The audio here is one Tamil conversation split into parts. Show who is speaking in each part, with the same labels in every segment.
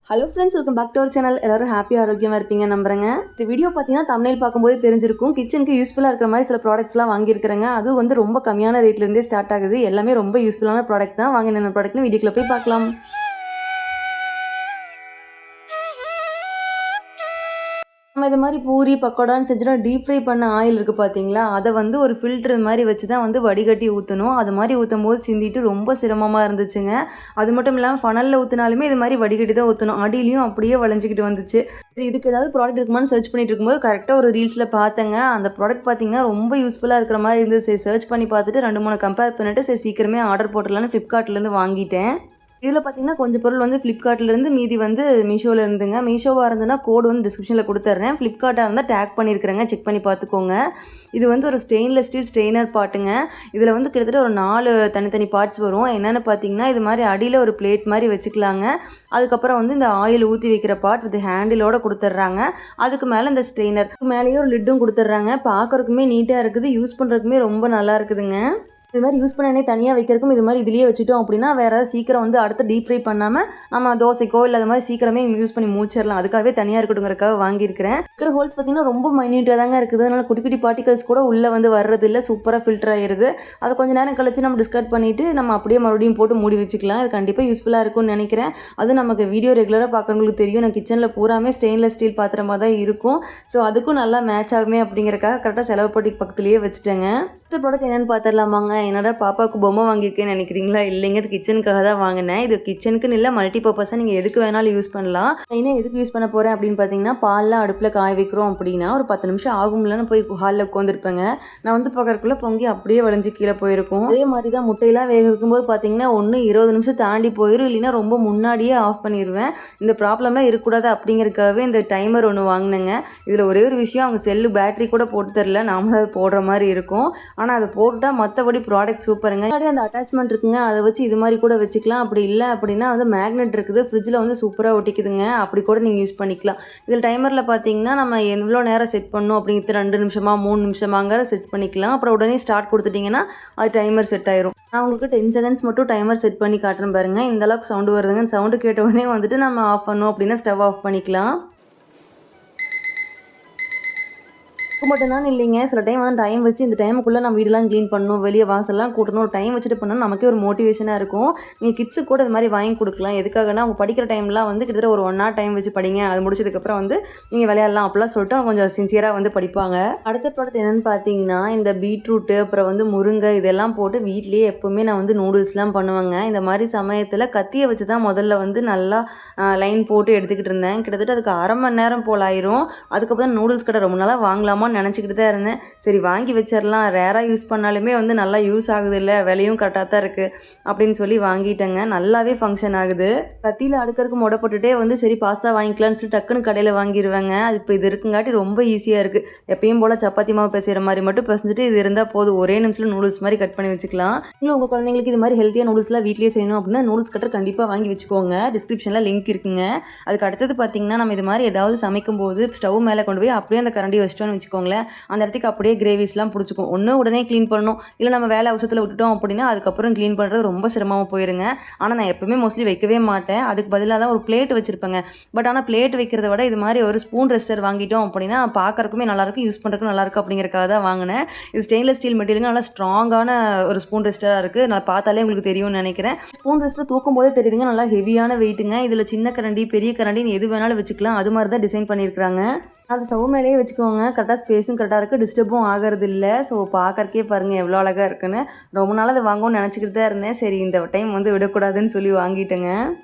Speaker 1: Hello friends, welcome back to our channel. எல்லாரும் ஹாப்பியாக ஆரோக்கியமாக இருப்பீங்க நம்புறேங்க. இந்த வீடியோ பார்த்தீங்கன்னா தம்ப்நெயில் பார்க்கும்போது தெரிஞ்சிருக்கும். கிச்சனுக்கு யூஸ்ஃபுல்லாக இருக்கிற மாதிரி சில ப்ராடக்ட்ஸ்லாம் வாங்கியிருக்கிறேங்க. அது வந்து ரொம்ப கம்மியான ரேட்லேருந்தே ஸ்டார்ட் ஆகுது. எல்லாமே ரொம்ப யூஸ்ஃபுல்லான ப்ராடக்ட் தான். வாங்க என்ன ப்ராடக்ட்னு வீடியோக்குள்ள போய் பார்க்கலாம். நம்ம இது மாதிரி பூரி பக்கோடான்னு செஞ்சுனா டீப் ஃப்ரை பண்ண ஆயில் இருக்குது பார்த்தீங்களா, அதை வந்து ஒரு ஃபில்ட்ரு மாதிரி வச்சு தான் வந்து வடிகட்டி ஊற்றணும். அது மாதிரி ஊற்றும் போது சிந்திட்டு ரொம்ப சிரமமாக இருந்துச்சுங்க. அது மட்டும் இல்லாமல் ஃபனலில் ஊற்றினாலுமே இது மாதிரி வடிகட்டி தான் ஊற்றணும். அடியிலையும் அப்படியே வளைஞ்சிக்கிட்டு வந்துச்சு. இதுக்கு ஏதாவது ப்ராடக்ட் இருக்குமான்னு சர்ச் பண்ணிட்டு இருக்கும்போது கரெக்டாக ஒரு ரீல்ஸில் பார்த்தேங்க. அந்த ப்ராடக்ட் பார்த்தீங்கன்னா ரொம்ப யூஸ்ஃபுல்லாக இருக்கிற மாதிரி இருந்து சரி சர்ச் பண்ணி பார்த்துட்டு 2-3 கம்பேர் பண்ணிவிட்டு சரி சீக்கிரமே ஆர்டர் போட்டுடலான்னு ஃப்ளிப்கார்ட்லேருந்து வாங்கிட்டேன். இதில் பார்த்தீங்கன்னா கொஞ்சம் பொருள் வந்து ஃப்ளிப்கார்ட்லேருந்து மீதி வந்து மீஷோவில் இருந்துங்க. மீஷோவாக இருந்ததுன்னா கோடு வந்து டிஸ்கிரிப்ஷனில் கொடுத்துட்றேன். ஃப்ளிப்கார்ட்டாக இருந்தால் டேக் பண்ணியிருக்கிறேங்க, செக் பண்ணி பார்த்துக்கோங்க. இது வந்து ஒரு ஸ்டெயின்லெஸ் ஸ்டீல் ஸ்ட்ரெயினர் பாட்டுங்க. இதில் வந்து கிட்டத்தட்ட ஒரு 4 தனித்தனி பார்ட்ஸ் வரும். என்னென்னு பார்த்தீங்கன்னா இது மாதிரி அடியில் ஒரு பிளேட் மாதிரி வச்சுக்கலாங்க. அதுக்கப்புறம் வந்து இந்த ஆயில் ஊற்றி வைக்கிற பார்ட் வித் ஹேண்டிலோடு கொடுத்துட்றாங்க. அதுக்கு மேலே இந்த ஸ்ட்ரெயினர் மேலேயே ஒரு லிட்டும் கொடுத்துட்றாங்க. பார்க்குறதுக்குமே நீட்டாக இருக்குது, யூஸ் பண்ணுறதுக்குமே ரொம்ப நல்லா இருக்குதுங்க. இது மாதிரி யூஸ் பண்ணனே தனியாக வைக்கிறதுக்கும் இது மாதிரி இதுலேயே வச்சுட்டோம் அப்படின்னா வேறு ஏதாவது சீக்கிரம் வந்து அடுத்து டீப் ஃப்ரை பண்ணாமல் நம்ம தோசைக்கோ இல்லை அது மாதிரி சீக்கிரமே யூஸ் பண்ணி மூச்சிடலாம். அதுக்காகவே தனியாக இருக்கட்டுங்கிறதுக்காக வாங்கியிருக்கிறேன். இருக்கிற ஹோல்ஸ் பார்த்தீங்கன்னா ரொம்ப மைன்யூட்டாக தாங்க இருக்குது. அதனால் குட்டி குட்டி பார்ட்டிகல்ஸ் கூட உள்ளே வந்து வர்றது இல்லை, சூப்பராக ஃபில்டர் ஆகிடுது. அதை கொஞ்சம் நேரம் கழிச்சு நம்ம டிஸ்கார்ட் பண்ணிவிட்டு நம்ம அப்படியே மறுபடியும் போட்டு மூடி வச்சுக்கலாம். இது கண்டிப்பாக யூஸ்ஃபுல்லாக இருக்கும்னு நினைக்கிறேன். அது நமக்கு வீடியோ ரெகுலராக பார்க்குறவங்களுக்கு தெரியும். நான் கிச்சனில் பூராமே ஸ்டெயின்லெஸ் ஸ்டீல் பாத்திரமாக தான் இருக்கும். ஸோ அதுக்கும் நல்லா மேட்ச் ஆகுமே அப்படிங்கிறக்காக கரெக்டாக செலவு பட்டிக்கு பக்கத்துலேயே வச்சுட்டேங்க. அடுத்த ப்ராடக்ட் என்னென்னு பார்த்துடலாமாங்க. என்னோட பாப்பாவுக்கு பொம்மை வாங்கியிருக்கேன்னு நினைக்கிறீங்களா? இல்லைங்க, இது கிச்சனுக்காக தான் வாங்கினேன். இது கிச்சனுக்குன்னு இல்லை, மல்டி பர்பஸாக நீங்கள் எதுக்கு வேணாலும் யூஸ் பண்ணலாம். நான் எதுக்கு யூஸ் பண்ண போகிறேன் அப்படின்னு பார்த்தீங்கன்னா, பால்லாம் அடுப்பில் காய வைக்கிறோம் அப்படின்னா ஒரு 10 நிமிஷம் ஆகும்லன்னு போய் ஹாலில் உட்காந்துருப்பேங்க. நான் வந்து பார்க்கறதுக்குள்ளே பொங்கி அப்படியே வளைஞ்சு கீழே போயிருக்கும். அதே மாதிரி தான் முட்டையெல்லாம் வேக வைக்கும்போது பார்த்தீங்கன்னா 20 நிமிஷம் தாண்டி போயிடும், இல்லைன்னா ரொம்ப முன்னாடியே ஆஃப் பண்ணிடுவேன். இந்த ப்ராப்ளம்லாம் இருக்கக்கூடாது அப்படிங்கிறதுக்காகவே இந்த டைமர் ஒன்று வாங்கினேங்க. இதில் ஒரே ஒரு விஷயம், அவங்க செல்லு பேட்டரி கூட போட்டு தரல, நாம அதை போடுற மாதிரி இருக்கும். ஆனால் அதை போட்டுட்டால் மற்றபடி ப்ராடக்ட் சூப்பருங்க. முன்னாடி அந்த அட்டாச்மெண்ட் இருக்குங்க, அதை வச்சு இது மாதிரி கூட வச்சுக்கலாம். அப்படி இல்லை அப்படின்னா வந்து மேக்னெட் இருக்குது, ஃப்ரிட்ஜில் வந்து சூப்பராக ஒட்டிக்குதுங்க. அப்படி கூட நீங்கள் யூஸ் பண்ணிக்கலாம். இதில் டைமரில் பார்த்தீங்கன்னா நம்ம எவ்வளோ நேரம் செட் பண்ணணும் அப்படிங்கிறது 2 நிமிஷமா 3 நிமிஷமாங்கிற செட் பண்ணிக்கலாம். அப்புறம் உடனே ஸ்டார்ட் கொடுத்துட்டிங்கன்னா அது டைமர் செட் ஆயிரும். நான் உங்களுக்கு 10 செகண்ட்ஸ் மட்டும் டைமர் செட் பண்ணி காட்டுறேன் பாருங்க. இந்த அளவுக்கு சவுண்டு வருதுங்க. சவுண்டு கேட்ட உடனே வந்துட்டு நம்ம ஆஃப் பண்ணோம் அப்படின்னா ஸ்டவ் ஆஃப் பண்ணிக்கலாம். மட்டும்தான் இல்லைங்க, சில டைம் வந்து டைம் வச்சு இந்த டைமுக்குள்ளே நம்ம வீடெல்லாம் க்ளீன் பண்ணணும், வெளியே வாசல்லாம் கூட்டணும், ஒரு டைம் வச்சுட்டு பண்ணால் நமக்கே ஒரு மோட்டிவேஷனாக இருக்கும். நீங்கள் கிட்ஸுக்கு கூட இது மாதிரி வாங்கி கொடுக்கலாம். எதுக்காகனா அவங்க படிக்கிற டைம்லாம் வந்து கிட்டத்தட்ட ஒரு 1 hour டைம் வச்சு படிங்க, அது முடிச்சதுக்கப்புறம் வந்து நீங்கள் விளையாடலாம் அப்படிலாம் சொல்லிட்டு அவங்க கொஞ்சம் சின்சியராக வந்து படிப்பாங்க. அடுத்த ப்ராடக்ட் என்னென்னு பார்த்தீங்கன்னா இந்த பீட்ரூட்டு அப்புறம் வந்து முருங்கை இதெல்லாம் போட்டு வீட்லேயே எப்போவுமே நான் வந்து நூடுல்ஸ்லாம் பண்ணுவேங்க. இந்த மாதிரி சமயத்தில் கத்தியை வச்சு தான் முதல்ல வந்து நல்லா லைன் போட்டு எடுத்துக்கிட்டு இருந்தேன். கிட்டத்தட்ட அதுக்கு 1/2 மணி நேரம் போல் ஆயிரும். அதுக்கப்புறம் நூடுல்ஸ் கடை ரொம்ப நாளாக வாங்கலாமா நினச்சிக்கிட்டு தான் இருந்தேன். சரி வாங்கி வச்சிடலாம், ரேராக யூஸ் பண்ணாலுமே வந்து நல்லா யூஸ் ஆகுது இல்லை, விலையும் கரெக்டாக தான் இருக்குது அப்படின்னு சொல்லி வாங்கிட்டேங்க. நல்லாவே ஃபங்க்ஷன் ஆகுது. கத்தியில் அடுக்கிறதுக்கு முடை போட்டுட்டே வந்து சரி பாஸ்தா வாங்கிக்கலான்னு சொல்லி டக்குன்னு கடையில் வாங்கிடுவேங்க. அது இப்போ இது இருக்குங்காட்டி ரொம்ப ஈஸியாக இருக்குது. எப்பயும் போல் சப்பாத்தி மாவு பேசுகிற மாதிரி மட்டும் பிசைஞ்சிட்டு இது இருந்தால் போதும், ஒரே நிமிஷத்தில் நூடுல்ஸ் மாதிரி கட் பண்ணி வச்சுக்கலாம். இல்லை உங்கள் குழந்தைங்களுக்கு இது மாதிரி ஹெல்த்தியாக நூடுல்ஸ்லாம் வீட்லேயே செய்யணும் அப்படின்னா நூடுல்ஸ் கட்டர் கண்டிப்பாக வாங்கி வச்சுக்கோங்க. டிஸ்கிரிப்ஷனில் லிங்க் இருக்குங்க. அதுக்கு அடுத்தது பார்த்தீங்கன்னா நம்ம இது மாதிரி ஏதாவது சமைக்கும் போது ஸ்டவ் மேலே கொண்டு போய் அப்படியே அந்த கரண்டி வச்சிட்டோன்னு வச்சுக்கோங்களேன், அந்த இடத்துக்கு அப்படியே கிரேவிஸ்லாம் பிடிச்சிக்கும். ஒன்று உடனே க்ளீன் பண்ணணும், இல்லை நம்ம வேலை அவசரத்தில் விட்டுட்டோம் அப்படின்னா அதுக்கப்புறம் க்ளீன் பண்ணுறது ரொம்ப சிரமமாக போயிருங்க. ஆனால் நான் எப்பவுமே மோஸ்ட்லி வைக்கவே மாட்டேன். அதுக்கு பதிலாக தான் ஒரு பிளேட் வச்சுருப்பேங்க. பட் ஆனால் பிளேட் வைக்கிறத விட இது மாதிரி ஒரு ஸ்பூன் ரெஸ்டர் வாங்கிட்டோம் அப்படின்னா பார்க்கறதுக்குமே நல்லாயிருக்கும், யூஸ் பண்ணுறதுக்கும் நல்லாயிருக்கும் அப்படிங்கிறக்காக தான் வாங்கினேன். இது ஸ்டெயின்லெஸ் ஸ்டீல் மெட்டீரியல், நல்லா ஸ்ட்ராங்கான ஒரு ஸ்பூன் ரெஸ்டராக இருக்குது. நான் பார்த்தாலே உங்களுக்கு தெரியும்னு நினைக்கிறேன். ஸ்பூன் ரெஸ்டர் தூக்கும் போதே தெரியுதுங்க, நல்லா ஹெவியான வெயிட்டுங்க. இதில் சின்ன கரண்டி பெரிய கரண்டின்னு எது வேணாலும் வச்சுக்கலாம். அது மாதிரி தான் டிசைன் பண்ணியிருக்கிறாங்க. அது ஸ்டவ் மேலேயே வச்சுக்கோங்க, கரெக்டாக ஸ்பேஸும் கரெக்டாக இருக்குது, டிஸ்டர்பும் ஆகிறது இல்லை. ஸோ பார்க்கறக்கே பாருங்கள் எவ்வளோ அழகாக இருக்குன்னு. ரொம்ப நாள் அதை வாங்கணும்னு நினச்சிக்கிட்டு தான் இருந்தேன். சரி இந்த டைம் வந்து விடக்கூடாதுன்னு சொல்லி வாங்கிட்டேங்க.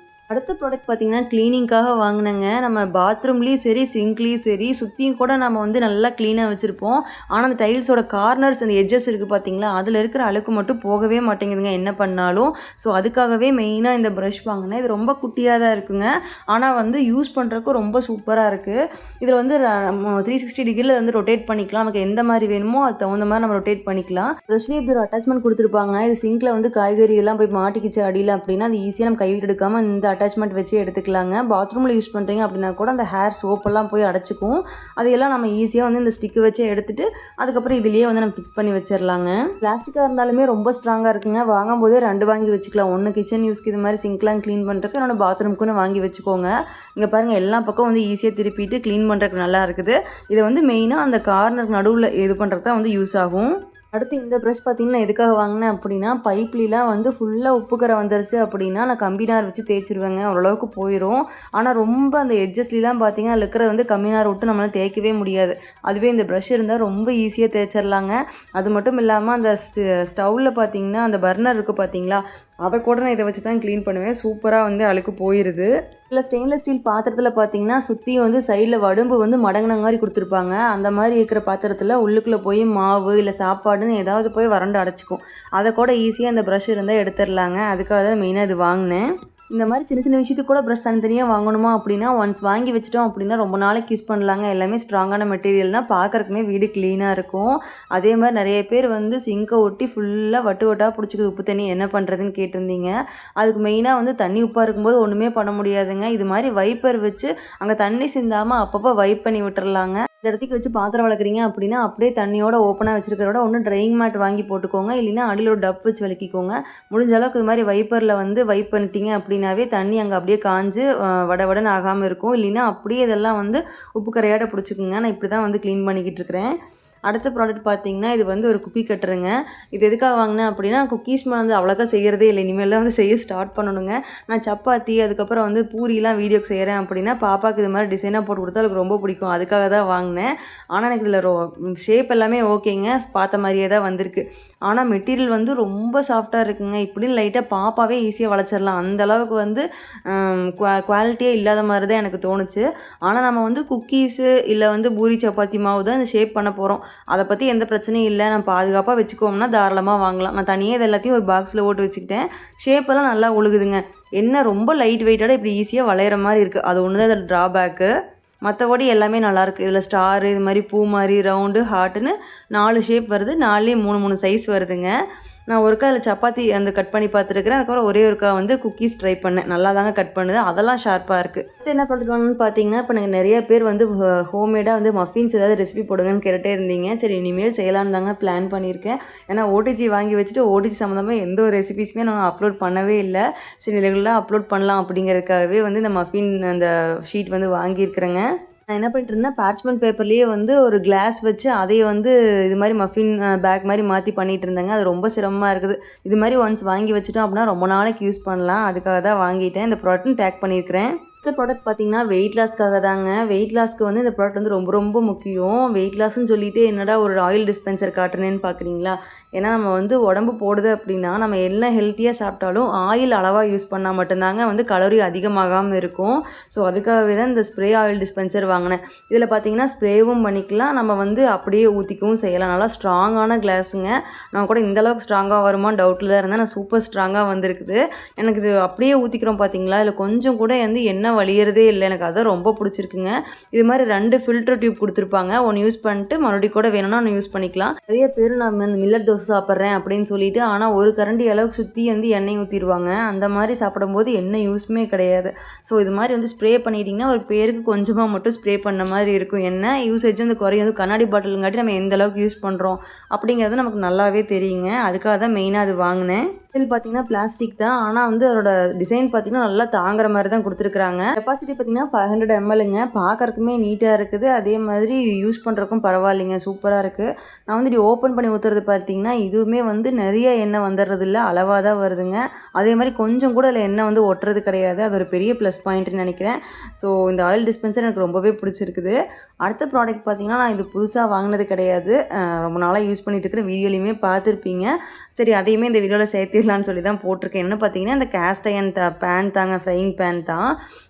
Speaker 1: அடுத்த ப்ராடக்ட் பார்த்திங்கன்னா க்ளீனிங்காக வாங்கினேங்க. நம்ம பாத்ரூம்லேயும் சரி சிங்க்லேயும் சரி சுற்றியும் கூட நம்ம வந்து நல்லா க்ளீனாக வச்சுருப்போம். ஆனால் அந்த டைல்ஸோட கார்னர்ஸ் அந்த எட்ஜஸ் இருக்குது பார்த்திங்களா, அதில் இருக்கிற அழுக்கு மட்டும் போகவே மாட்டேங்குதுங்க என்ன பண்ணாலும். ஸோ அதுக்காகவே மெயினாக இந்த ப்ரஷ் வாங்கினேன். இது ரொம்ப குட்டியாக தான் இருக்குங்க, ஆனால் வந்து யூஸ் பண்ணுறதுக்கும் ரொம்ப சூப்பராக இருக்குது. இதில் வந்து 360 டிகிரியில் வந்து ரொட்டேட் பண்ணிக்கலாம். நமக்கு எந்த மாதிரி வேணுமோ அது தகுந்த மாதிரி நம்ம ரொட்டேட் பண்ணிக்கலாம். ப்ரஷ்லேயே இப்படி ஒரு அட்டாச்மெண்ட் கொடுத்துருப்பாங்க. இது சிங்கில் வந்து காய்கறி இதெல்லாம் போய் மாட்டிக்கிச்சு அடியில் அப்படின்னா அது ஈஸியாக நம்ம கைவிட்டு எடுக்காமல் இந்த அட்டாச்மெண்ட் வச்சு எடுத்துக்கலாங்க. பாத்ரூமில் யூஸ் பண்ணுறீங்க அப்படின்னா கூட அந்த ஹேர் சோப்பெல்லாம் போய் அடைச்சிக்கும். அதையெல்லாம் நம்ம ஈஸியாக வந்து இந்த ஸ்டிக்கு வச்சு எடுத்துகிட்டு அதுக்கப்புறம் இதுலேயே வந்து நம்ம ஃபிக்ஸ் பண்ணி வச்சிடலாங்க. பிளாஸ்டிக்காக இருந்தாலுமே ரொம்ப ஸ்ட்ராங்காக இருக்குங்க. வாங்கும்போதே 2 வாங்கி வச்சுக்கலாம். 1 கிச்சன் யூஸ்க்கு இது மாதிரி சிங்க்லாம் க்ளீன் பண்ணுறதுக்கு, என்னோட பாத்ரூம்க்குன்னு வாங்கி வச்சுக்கோங்க. இங்கே பாருங்கள், எல்லா பக்கம் வந்து ஈஸியாக திருப்பிட்டு க்ளீன் பண்ணுறதுக்கு நல்லா இருக்குது. இதை வந்து மெயினாக அந்த கார்னருக்கு நடுவில் இது பண்ணுறதுக்கு தான் வந்து யூஸ் ஆகும். அடுத்து இந்த ப்ரஷ் பார்த்திங்கன்னா எதுக்காக வாங்கினேன் அப்படின்னா, பைப்லாம் வந்து ஃபுல்லாக உப்பு கரை வந்துருச்சு அப்படின்னா நான் கம்பி நார் வச்சு தேய்ச்சிருவேங்க. ஓரளவுக்கு போயிடும். ஆனால் ரொம்ப அந்த எட்ஜஸ்லாம் பார்த்திங்கன்னா அதில் இருக்கிறது வந்து கம்பி நார் விட்டு நம்மளால் தேய்க்கவே முடியாது. அதுவே இந்த ப்ரஷ் இருந்தால் ரொம்ப ஈஸியாக தேய்ச்சிடலாங்க. அது மட்டும் இல்லாமல் அந்த ஸ்டவ்வில் பார்த்திங்கன்னா அந்த பர்னர் இருக்குது பார்த்திங்களா, அதை கூட நான் இதை வச்சு தான் க்ளீன் பண்ணுவேன். சூப்பராக வந்து அழுக்கு போயிடுது. இல்லை ஸ்டெயின்லெஸ் ஸ்டீல் பாத்திரத்தில் பார்த்திங்கன்னா சுற்றி வந்து சைடில் வடும்பு வந்து மடங்கின மாதிரி கொடுத்துருப்பாங்க. அந்த மாதிரி இருக்கிற பாத்திரத்தில் உள்ளுக்குள்ளே போய் மாவு இல்லை சாப்பாடுன்னு ஏதாவது போய் வறண்டு அடைச்சிக்கும். அதை கூட ஈஸியாக இந்த ப்ரஷ் இருந்தால் எடுத்துடலாங்க. அதுக்காக தான் மெயினாக இது வாங்கினேன். இந்த மாதிரி சின்ன சின்ன விஷயத்துக்கு கூட ப்ரஷ் தனித்தனியாக வாங்கணுமா அப்படின்னா, ஒன்ஸ் வாங்கி வச்சிட்டோம் அப்படின்னா ரொம்ப நாளைக்கு யூஸ் பண்ணலாங்க. எல்லாமே ஸ்ட்ராங்கான மெட்டீரியல்னால் பார்க்குறக்குமே வீடு க்ளீனாக இருக்கும். அதே மாதிரி நிறைய பேர் வந்து சிங்கை ஒட்டி ஃபுல்லாக வட்டு வட்டாக பிடிச்சிக்குது உப்பு தண்ணி, என்ன பண்ணுறதுன்னு கேட்டிருந்தீங்க. அதுக்கு மெயினாக வந்து தண்ணி உப்பாக இருக்கும்போது ஒன்றுமே பண்ண முடியாதுங்க. இது மாதிரி வைப்பர் வச்சு அங்கே தண்ணி சிந்தாமல் அப்பப்போ வைப் பண்ணி விட்டுறலாங்க. இந்த இடத்துக்கு வச்சு பாத்திரம் வளர்க்குறீங்க அப்படின்னா அப்படியே தண்ணியோட ஓப்பனாக வச்சுருக்கிறோட ஒன்று ட்ரையிங் மேட் வாங்கி போட்டுக்கோங்க. இல்லைன்னா அடியில் ஒரு டப் வச்சு விளக்கிக்கோங்க. முடிஞ்ச அளவுக்கு இது மாதிரி வைப்பரில் வந்து வைப் பண்ணிட்டீங்க அப்படின்னாவே தண்ணி அங்கே அப்படியே காஞ்சு வடன்னு ஆகாமல் இருக்கும். இல்லைன்னா அப்படியே இதெல்லாம் வந்து உப்பு கரையாட்ட பிடிச்சிக்குங்க. நான் இப்படி தான் வந்து க்ளீன் பண்ணிக்கிட்டு இருக்கிறேன். அடுத்த ப்ராடக்ட் பார்த்திங்கன்னா இது வந்து ஒரு குக்கி கட்டருங்க. இது எதுக்காக வாங்கினேன் அப்படின்னா, குக்கீஸ் வந்து அவ்வளோக்கா செய்கிறதே இல்லை. இனிமேல் வந்து செய்ய ஸ்டார்ட் பண்ணணுங்க. நான் சப்பாத்தி அதுக்கப்புறம் வந்து பூரிலாம் வீடியோக்கு செய்கிறேன் அப்படின்னா பாப்பாவுக்கு இது மாதிரி டிசைனாக போட்டு கொடுத்தா அதுக்கு ரொம்ப பிடிக்கும். அதுக்காக தான் வாங்கினேன். ஆனால் எனக்கு இதில் ஷேப் எல்லாமே ஓகேங்க, பார்த்த மாதிரியே தான் வந்திருக்கு. ஆனால் மெட்டீரியல் வந்து ரொம்ப சாஃப்டாக இருக்குங்க. இப்படின்னு லைட்டாக பாப்பாவே ஈஸியாக வளைச்சிடலாம். அந்தளவுக்கு வந்து குவாலிட்டியே இல்லாத மாதிரி தான் எனக்கு தோணுச்சு. ஆனால் நம்ம வந்து குக்கீஸு இல்லை வந்து பூரி சப்பாத்தி மாவு தான் இந்த ஷேப் பண்ண போகிறோம். அதை பற்றி எந்த பிரச்சனையும் இல்லை. நம்ம பாதுகாப்பாக வச்சுக்கோம்னா தாராளமாக வாங்கலாம். நான் தனியாக இது எல்லாத்தையும் ஒரு பாக்ஸில் போட்டு வச்சுக்கிட்டேன். ஷேப்பெல்லாம் நல்லா ஒழுகுதுங்க. என்ன ரொம்ப லைட் வெயிட்டோட இப்படி ஈஸியாக வளையிற மாதிரி இருக்குது. அது ஒன்று தான் இதில் ட்ராபேக்கு. மற்றபடி எல்லாமே நல்லாயிருக்கு. இதில் ஸ்டாரு, இது மாதிரி பூ மாதிரி, ரவுண்டு, ஹார்ட்டுன்னு 4 ஷேப் வருது. 4லேயே 3 சைஸ் வருதுங்க. நான் ஒருக்கா அதில் சப்பாத்தி அந்த கட் பண்ணி பார்த்துருக்குறேன். அதுக்கப்புறம் ஒரே ஒருக்கா வந்து குக்கீஸ் ட்ரை பண்ணேன். நல்லா தாங்க கட் பண்ணுது. அதெல்லாம் ஷார்ப்பாக இருக்குது. அடுத்து என்ன பண்ணுறோன்னு பார்த்தீங்கன்னா, இப்போ எனக்கு நிறைய பேர் வந்து ஹோம்மேடாக வந்து மஃபின்ஸ் ஏதாவது ரெசிபி போடுங்கன்னு கேட்டுகிட்டே இருந்தீங்க. சரி, இனிமேல் செய்யலான்னு தாங்க பிளான் பண்ணியிருக்கேன். ஏன்னா ஓடிஜி வாங்கி வச்சுட்டு ஓடிஜி சம்மந்தமாக எந்த ஒரு ரெசிபிஸுமே நான் அப்லோட் பண்ணவே இல்லை. சரி, ரெகுலராக அப்லோட் பண்ணலாம் அப்படிங்கிறதுக்காகவே வந்து இந்த மஃபின் அந்த ஷீட் வந்து வாங்கியிருக்கிறேங்க. நான் என்ன பண்ணிட்டு இருந்தேன், பார்ச்மெண்ட் பேப்பர்லேயே வந்து ஒரு கிளாஸ் வச்சு அதையே வந்து இது மாதிரி மஃபின் பேக் மாதிரி மாற்றி பண்ணிகிட்டு இருந்தேங்க. அது ரொம்ப சிரமமாக இருக்குது. இது மாதிரி ஒன்ஸ் வாங்கி வச்சுட்டோம் அப்படின்னா ரொம்ப நாளைக்கு யூஸ் பண்ணலாம். அதுக்காக தான் வாங்கிட்டேன். இந்த ப்ராடக்ட்டும் டேக் பண்ணியிருக்கிறேன். அடுத்த ப்ராடக்ட் பார்த்திங்கன்னா வெயிட் லாஸ்க்காக தாங்க. வெயிட் லாஸ்க்கு வந்து இந்த ப்ராடக்ட் வந்து ரொம்ப ரொம்ப முக்கியம். வெயிட் லாஸ்ன்னு சொல்லிட்டு என்னடா ஒரு ஆயில் டிஸ்பென்சர் காட்டுறேன்னு பார்க்குறீங்களா? ஏன்னா நம்ம வந்து உடம்பு போடுது அப்படின்னா நம்ம என்ன ஹெல்த்தியாக சாப்பிட்டாலும் ஆயில் அளவாக யூஸ் பண்ணால் மட்டும்தாங்க வந்து கலோரி அதிகமாகாமல் இருக்கும். ஸோ அதுக்காகவே தான் இந்த ஸ்ப்ரே ஆயில் டிஸ்பென்சர் வாங்கினேன். இதில் பார்த்திங்கன்னா ஸ்ப்ரேவும் பண்ணிக்கலாம், நம்ம வந்து அப்படியே ஊற்றிக்கவும் செய்யலாம். நல்லா ஸ்ட்ராங்கான கிளாஸுங்க. நான் கூட இந்தளவுக்கு ஸ்ட்ராங்காக வருமானு டவுட்டில் தான் இருந்தேன். நான் சூப்பர் ஸ்ட்ராங்காக வந்திருக்குது. எனக்கு இது அப்படியே ஊற்றிக்கிறோம் பார்த்திங்களா, இதில் கொஞ்சம் கூட வந்து என்ன வலியறதே இல்லை. எனக்கு அதான் ரொம்ப பிடிச்சிருக்குங்க. இது மாதிரி 2 ஃபில்டர் டியூப் கொடுத்துருப்பாங்க. ஒன்று யூஸ் பண்ணிட்டு மறுபடியும் கூட வேணும்னா ஒன்று யூஸ் பண்ணிக்கலாம். நிறைய பேர் நம்ம இந்த மில்லட் தோசை சாப்பிட்றேன் அப்படின்னு சொல்லிட்டு ஆனால் ஒரு கரண்டி அளவுக்கு சுற்றி வந்து எண்ணெய் ஊற்றிடுவாங்க. அந்த மாதிரி சாப்பிடும்போது எண்ணெய் யூஸ்மே கிடையாது. ஸோ இது மாதிரி வந்து ஸ்ப்ரே பண்ணிட்டிங்கன்னா ஒரு பேருக்கு கொஞ்சமாக மட்டும் ஸ்ப்ரே பண்ண மாதிரி இருக்கும். எண்ணெய் யூசேஜும் வந்து குறையும். வந்து கண்ணாடி பாட்டிலுங்காட்டி நம்ம எந்த அளவுக்கு யூஸ் பண்ணுறோம் அப்படிங்கிறது நமக்கு நல்லாவே தெரியுங்க. அதுக்காக தான் மெயினாக அது வாங்கினேன். இதில் பார்த்தீங்கன்னா பிளாஸ்டிக் தான். ஆனால் வந்து அதோட டிசைன் பார்த்தீங்கன்னா நல்லா தாங்குற மாதிரி தான் கொடுத்துருக்குறாங்க. கெப்பாசிட்டி பார்த்தீங்கன்னா 500 mlங்க. பார்க்கறக்குமே நீட்டாக இருக்குது. அதே மாதிரி யூஸ் பண்ணுறக்கும் பரவாயில்லைங்க, சூப்பராக இருக்குது. நான் வந்து இப்படி ஓப்பன் பண்ணி ஊற்றுறது பார்த்தீங்கன்னா இதுவுமே வந்து நிறைய எண்ணெய் வந்துடுறது இல்லை, அளவாக தான் வருதுங்க. அதே மாதிரி கொஞ்சம் கூட அதில் எண்ணெய் வந்து ஒட்டுறது கிடையாது. அது ஒரு பெரிய ப்ளஸ் பாயிண்ட்னு நினைக்கிறேன். ஸோ இந்த ஆயில் டிஸ்பென்சர் எனக்கு ரொம்பவே பிடிச்சிருக்குது. அடுத்த ப்ராடக்ட் பார்த்தீங்கன்னா நான் இது புதுசாக வாங்கினது கிடையாது. ரொம்ப நாளாக யூஸ் பண்ணிட்டு இருக்கிற வீடியோலையுமே பார்த்துருப்பீங்க. சரி, அதையுமே இந்த வீடியோவில் சேர்த்திடலான்னு சொல்லி தான் போட்டிருக்கேன். என்ன பார்த்தீங்கன்னா இந்த கேஸ்ட் அயர்ன் பேன் தாங்க, ஃப்ரையிங் பேன் தான்.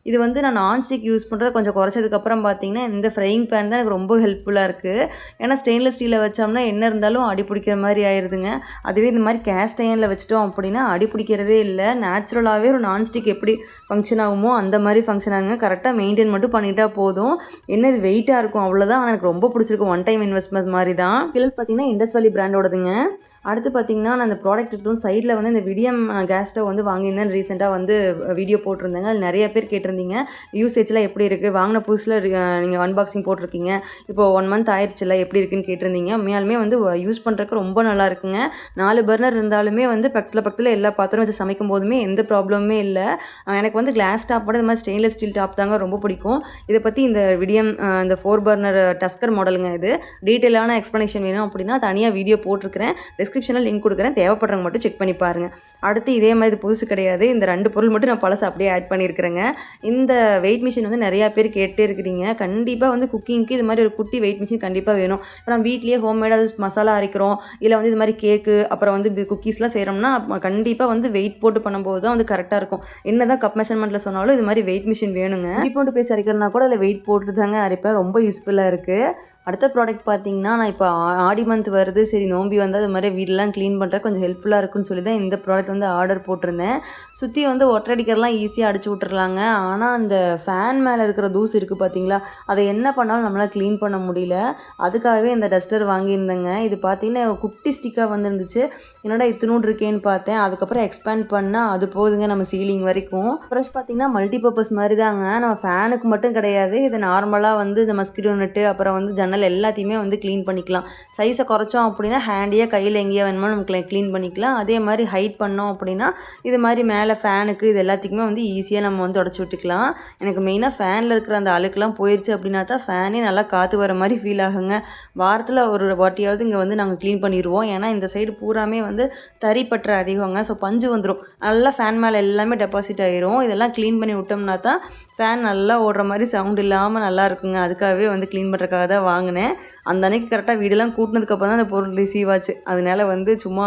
Speaker 1: இது வந்து நான் நான்ஸ்டிக் யூஸ் பண்ணுறத கொஞ்சம் குறைச்சதுக்கப்புறம் பார்த்தீங்கன்னா இந்த ஃப்ரையிங் பேன் தான் எனக்கு ரொம்ப ஹெல்ப்ஃபுல்லாக இருக்குது. ஏன்னா ஸ்டெயின்லெஸ் ஸ்டீலில் வச்சோம்னா என்ன இருந்தாலும் அடி பிடிக்கிற மாதிரி ஆயிடுதுங்க. அதுவே இந்த மாதிரி கேஸ்ட் அயர்னில் வச்சுட்டோம் அப்படின்னா அடி பிடிக்கிறதே இல்லை. நேச்சுரலாகவே ஒரு நான்ஸ்டிக் எப்படி ஃபங்க்ஷன் ஆகுமோ அந்த மாதிரி ஃபங்க்ஷன் ஆகுங்க. கரெக்டாக மெயின்டைன் மட்டும் பண்ணிட்டா போதும். என்ன இது வெயிட்டாக இருக்கும் அவ்வளோதான். ஆனால் எனக்கு ரொம்ப பிடிச்சிருக்கு. ஒன் டைம் இன்வெஸ்ட்மெண்ட் மாதிரி தான். ஸ்கில் பார்த்தீங்கன்னா இண்டஸ் வேலி பிராண்டோடதுங்க. அடுத்து பார்த்தீங்கன்னா, நான் அந்த ப்ராடக்ட் இருக்கட்டும் சைடில் வந்து இந்த விடியம் கேஸ் ஸ்டவ் வந்து வாங்கியிருந்தேன். ரீசெண்டாக வந்து வீடியோ போட்டிருந்தேங்க. அது நிறைய பேர் கேட்டிருந்தீங்க. யூசேஜ்லாம் எப்படி இருக்குது? வாங்கின புதுசில் நீங்கள் அன்பாக்சிங் போட்டிருக்கீங்க. இப்போ 1 மந்த் ஆயிடுச்சுல எப்படி இருக்குன்னு கேட்டிருந்தீங்க. உண்மையாலுமே வந்து யூஸ் பண்ணுறதுக்கு ரொம்ப நல்லா இருக்குங்க. 4 பர்னர் இருந்தாலுமே வந்து பக்கத்தில் எல்லா பாத்திரம் வச்சு சமைக்கும் போதுமே எந்த ப்ராப்ளமுமே இல்லை. எனக்கு வந்து கிளாஸ் டாப்போட இந்த மாதிரி ஸ்டெயின்லெஸ் ஸ்டீல் டாப் தாங்க ரொம்ப பிடிக்கும். இதை பற்றி இந்த விடியம் இந்த 4 பர்னர் டஸ்கர் மாடலுங்க இது. டீட்டெயிலான எக்ஸ்ப்ளனேஷன் வேணும் அப்படின்னா தனியாக வீடியோ போட்டிருக்கிறேன். டிஸ்கிரிப்ஷனில் லிங்க் கொடுக்குறேன். தேவைப்படுறவங்க மட்டும் செக் பண்ணி பாருங்கள். அடுத்து இதே மாதிரி இது புதுசு கிடையாது. இந்த 2 பொருள் மட்டும் நான் பழசு அப்படியே ஆட் பண்ணியிருக்கிறேங்க. இந்த வெயிட் மிஷின் வந்து நிறையா பேர் கேட்டே இருக்கிறீங்க. கண்டிப்பாக வந்து குக்கிங்க்கு இது மாதிரி ஒரு குட்டி வெயிட் மிஷின் கண்டிப்பாக வேணும். இப்போ நம்ம வீட்லேயே ஹோம்மேடாக மசாலா அரைக்கிறோம், இல்லை வந்து இது மாதிரி கேக்கு அப்புறம் வந்து குக்கீஸ்லாம் செய்கிறோம்னா கண்டிப்பாக வந்து வெயிட் போட்டு பண்ணும்போது தான் வந்து கரெக்டாக இருக்கும். என்ன தான் கப் மெஷர்மெண்ட்டில் சொன்னாலும் இது மாதிரி வெயிட் மிஷின் வேணுங்க. இஞ்சி பூண்டு பேஸ்ட் அரைக்கிறனா கூட அதில் வெயிட் போட்டு தாங்க அரைப்பேன். ரொம்ப யூஸ்ஃபுல்லாக இருக்குது. அடுத்த ப்ராடக்ட் பார்த்தீங்கன்னா, நான் இப்போ ஆடி மந்த் வருது, சரி நோம்பி வந்தால் அது மாதிரி வீடெல்லாம் க்ளீன் பண்ணுற கொஞ்சம் ஹெல்ப்ஃபுல்லாக இருக்குன்னு சொல்லி தான் இந்த ப்ராடக்ட் வந்து ஆர்டர் போட்டிருந்தேன். சுற்றி வந்து ஒட்டடிக்கிறலாம் ஈஸியாக அடிச்சு விட்டுறலாங்க. ஆனால் அந்த ஃபேன் மேலே இருக்கிற தூசு இருக்குது பார்த்தீங்களா, அதை என்ன பண்ணாலும் நம்மளால் க்ளீன் பண்ண முடியல. அதுக்காகவே இந்த டஸ்டர் வாங்கியிருந்தேங்க. இது பார்த்தீங்கன்னா குட்டி ஸ்டிக்காக வந்துருந்துச்சு. என்னடா இத்தினூடு இருக்கேன்னு பார்த்தேன். அதுக்கப்புறம் எக்ஸ்பேண்ட் பண்ணால் அது போகுதுங்க நம்ம சீலிங் வரைக்கும். ப்ரஷ் பார்த்தீங்கன்னா மல்டிபர்பஸ் மாதிரி தாங்க. நம்ம ஃபேனுக்கு மட்டும் கிடையாது, இது நார்மலாக வந்து இந்த மஸ்கிட்டோ நெட்டு அப்புறம் வந்து ஜன்னல் எல்லாத்தையுமே வந்து க்ளீன் பண்ணிக்கலாம். சைஸை குறைச்சோம் அப்படின்னா ஹேண்டியாக கையில் எங்கேயா வேணுமோ நமக்கு க்ளீன் பண்ணிக்கலாம். அதே மாதிரி ஹைட் பண்ணோம் அப்படின்னா இது மாதிரி மேலே ஃபேனுக்கு இது எல்லாத்துக்குமே வந்து ஈஸியாக நம்ம வந்து உடச்சி விட்டுக்கலாம். எனக்கு மெயினாக ஃபேனில் இருக்கிற அந்த அழுக்கெல்லாம் போயிடுச்சு அப்படின்னா தான் ஃபேனே நல்லா காற்று வர மாதிரி ஃபீல் ஆகுங்க. வாரத்தில் ஒரு வாட்டியாவது இங்கே வந்து நாங்கள் க்ளீன் பண்ணிடுவோம். ஏன்னா இந்த சைடு பூராமே வந்து தறிப்பற்ற அதிகங்க. ஸோ பஞ்சு வந்துடும், நல்லா ஃபேன் மேலே எல்லாமே டெபாசிட் ஆகிரும். இதெல்லாம் க்ளீன் பண்ணி விட்டோம்னா தான் ஃபேன் நல்லா ஓடுற மாதிரி சவுண்ட் இல்லாமல் நல்லா இருக்குங்க. அதுக்காகவே வந்து க்ளீன் பண்ணுறதுக்காக தான் வாங்கினேன். அந்த அன்றைக்கி கரெக்டாக வீடெல்லாம் கூட்டினதுக்கப்புறம் தான் அந்த பொருள் ரிசீவ் ஆச்சு. அதனால் வந்து சும்மா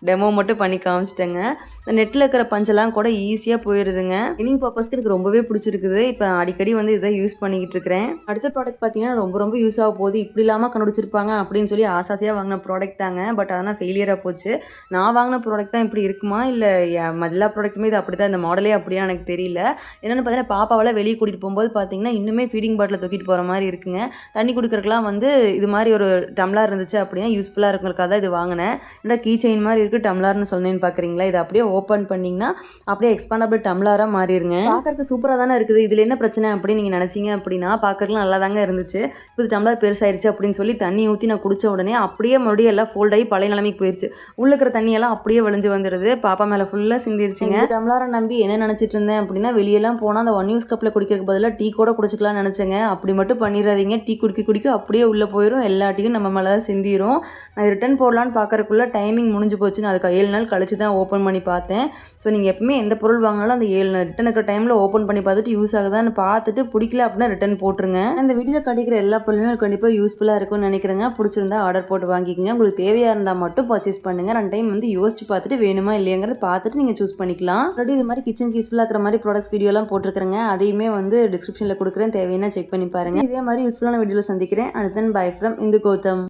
Speaker 1: டெமோ மட்டும் பண்ணி காமிச்சிட்டேங்க. இந்த நெட்டில் இருக்கிற பஞ்செல்லாம் கூட ஈஸியாக போயிடுதுங்க. கிளீனிங் பர்பஸ்க்கு எனக்கு ரொம்பவே பிடிச்சிருக்குது. இப்போ அடிக்கடி வந்து இதை யூஸ் பண்ணிக்கிட்டு இருக்கிறேன். அடுத்த ப்ராடக்ட் பார்த்தீங்கன்னா ரொம்ப யூஸ் ஆக போகுது. இப்படி இல்லாமல் கண்டுபிடிச்சிருப்பாங்க அப்படின்னு சொல்லி ஆசாசியாக வாங்கின ப்ராடக்ட் தாங்க. பட் அதெல்லாம் ஃபெயிலியராக போச்சு. நான் வாங்கின ப்ராடக்ட் தான் இப்படி இருக்குமா, இல்லை எல்லா ப்ராடக்ட்டுமே இது அப்படி தான், இந்த மாடலே அப்படியா எனக்கு தெரியல. என்னென்னு பார்த்தீங்கன்னா பாப்பாவெல்லாம் வெளியே கூட்டிகிட்டு போகும்போது பார்த்தீங்கன்னா இன்னுமே ஃபீடிங் பாட்டில் தூக்கிட்டு போகிற மாதிரி இருக்குங்க. தண்ணி குடிக்கிறதுக்கெலாம் வந்து இது மாதிரி ஒரு டம்ளர் இருந்துச்சு அப்படின்னா யூஸ்ஃபுல்லாக இருக்குங்கிறதுக்காக தான் இது வாங்கினேன். இந்த கீ செயின் மாதிரி இருக்குது, டம்ளர்னு சொன்னேன்னு பார்க்குறீங்களா. இதை அப்படியே ஓப்பன் பண்ணிங்கன்னா அப்படியே எக்ஸ்பாண்டபிள் டம்ளராக மாறிடுங்க. பார்க்கறதுக்கு சூப்பராக தானே இருக்குது. இதில் என்ன பிரச்சனை அப்படின்னு நீங்கள் நினச்சிங்க அப்படின்னா பார்க்கறதுக்கு நல்லா தாங்க இருந்துச்சு. இப்போ இது டம்ளர் பெருசாயிருச்சு அப்படின்னு சொல்லி தண்ணி ஊற்றி நான் குடித்த உடனே அப்படியே மறுபடியும் எல்லாம் ஃபோல்ட் ஆகி பழைய நிலைமைக்கு போயிடுச்சு. உள்ள இருக்கிற தண்ணியெல்லாம் அப்படியே விளைஞ்சு வந்துடுது. பாப்பா மேலே ஃபுல்லாக சிந்திருச்சுங்க. டம்ளரை நம்பி என்ன நினச்சிட்டு இருந்தேன் அப்படின்னா வெளியெல்லாம் போனால் அந்த 1 யூஸ் கப்பில் குடிக்கிறதுக்கு பதிலாக டீ கூட குடிச்சிக்கலாம்னு நினச்சேங்க. அப்படி மட்டும் பண்ணிடாதீங்க. டீ குடிக்க அப்படியே உள்ளே போயிடும், எல்லா டீயும் நம்ம மேலே தான் சிந்திரும். நான் ரிட்டன் போடலான்னு பார்க்கறதுக்குள்ள டைமிங் முடிஞ்சு போச்சு. நான் அதுக்கு 7 நாள் கழிச்சு தான் ஓப்பன் பண்ணி பார்த்தேன். ஸோ நீங்கள் எப்பவுமே எந்த பொருள் வாங்கினாலும் அந்த 7 நாள் ரிட்டன் இருக்கிற டைமில் ஓப்பன் பண்ணி பார்த்துட்டு யூஸ் ஆகுதான்னு பார்த்துட்டு பிடிக்கல அப்படின்னா ரிட்டன் போட்டுருங்க. இந்த வீடியோவில் கிடைக்கிற எல்லா பொருளுமே கண்டிப்பாக யூஸ்ஃபுல்லாக இருக்கும்னு நினைக்கிறேங்க. பிடிச்சிருந்தா ஆர்டர் போட்டு வாங்கிக்கோங்க. உங்களுக்கு தேவையாக இருந்தால் மட்டும் பர்ச்சேஸ் பண்ணுங்கள். 2 டைம் வந்து யோசிச்சு பார்த்துட்டு வேணுமா இல்லையாங்கிறத பார்த்துட்டு நீங்கள் சூஸ் பண்ணிக்கலாம். ஆல்ரெடி இது மாதிரி கிச்சன் யூஸ்ஃபுல்லாக இருக்கிற மாதிரி ப்ராடக்ட்ஸ் வீடியோலாம் போட்டிருக்கிறேங்க. அதையுமே வந்து டிஸ்கிரிப்ஷனில் கொடுக்குறேன், தேவையான செக் பண்ணி பாருங்கள். இதே மாதிரி யூஸ்ஃபுல்லான வீடியோவில் சந்திக்கிறேன். அடுத்தன் பை ஃப்ரம் இந்து கௌதம்.